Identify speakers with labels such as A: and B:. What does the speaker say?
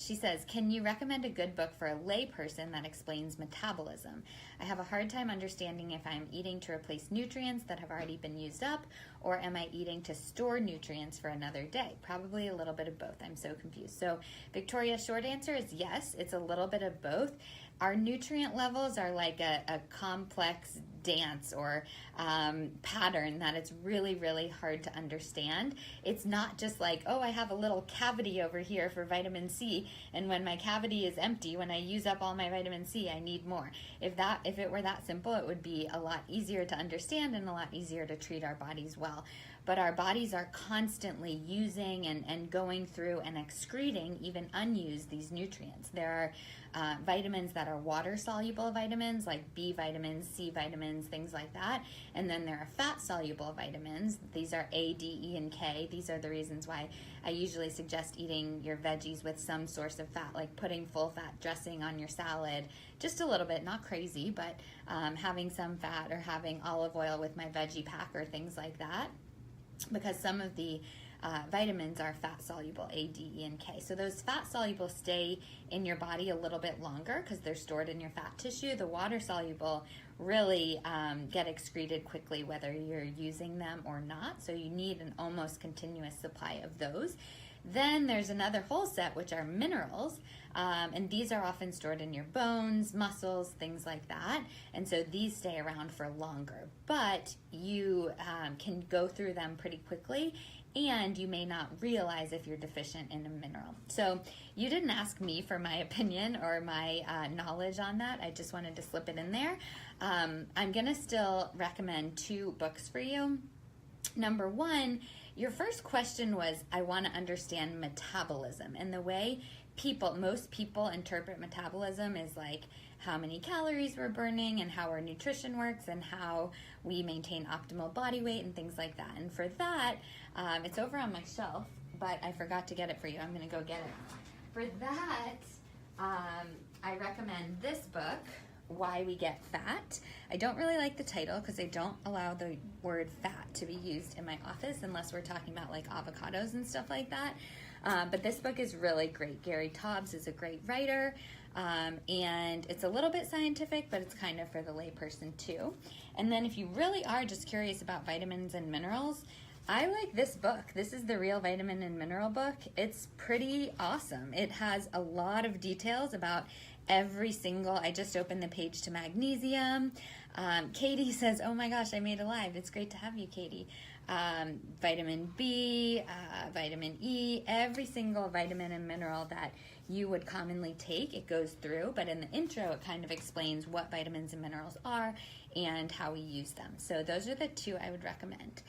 A: She says, can you recommend a good book for a layperson that explains metabolism? I have a hard time understanding if I'm eating to replace nutrients that have already been used up, or am I eating to store nutrients for another day? Probably a little bit of both. I'm so confused. So Victoria's short answer is yes, it's a little bit of both. Our nutrient levels are like a complex dance or pattern that it's really, really hard to understand. It's not just like, oh, I have a little cavity over here for vitamin C, and when my cavity is empty, when I use up all my vitamin C, I need more. If it were that simple, it would be a lot easier to understand and a lot easier to treat our bodies well. But our bodies are constantly using and going through and excreting even unused these nutrients. There are vitamins that are water-soluble vitamins, like B vitamins, C vitamins, things like that. And then there are fat-soluble vitamins. These are A, D, E, and K. These are the reasons why I usually suggest eating your veggies with some source of fat, like putting full-fat dressing on your salad, just a little bit, not crazy, but having some fat, or having olive oil with my veggie pack or things like that, because some of the vitamins are fat-soluble, A, D, E, and K. So those fat-soluble stay in your body a little bit longer because they're stored in your fat tissue. The water-soluble really get excreted quickly whether you're using them or not. So you need an almost continuous supply of those. Then there's another whole set, which are minerals, and these are often stored in your bones, muscles, things like that. And so these stay around for longer, but you can go through them pretty quickly, and you may not realize if you're deficient in a mineral. So you didn't ask me for my opinion or my knowledge on that. I just wanted to slip it in there. I'm gonna still recommend 2 books for you. Number 1, your first question was, I want to understand metabolism. And the way most people interpret metabolism is like how many calories we're burning and how our nutrition works and how we maintain optimal body weight and things like that. And for that, it's over on my shelf, but I forgot to get it for you. I'm going to go get it. For that, I recommend this book, Why We Get Fat. I don't really like the title because I don't allow the word fat to be used in my office unless we're talking about like avocados and stuff like that. But this book is really great. Gary Taubes is a great writer, and it's a little bit scientific, but it's kind of for the layperson too. And then if you really are just curious about vitamins and minerals, I like this book. This is the Real Vitamin and Mineral book. It's pretty awesome. It has a lot of details about every single, I just opened the page to magnesium. Katie says, oh my gosh, I made a live. It's great to have you, Katie. Vitamin B, vitamin E, every single vitamin and mineral that you would commonly take, it goes through, but in the intro, it kind of explains what vitamins and minerals are and how we use them. So those are the 2 I would recommend.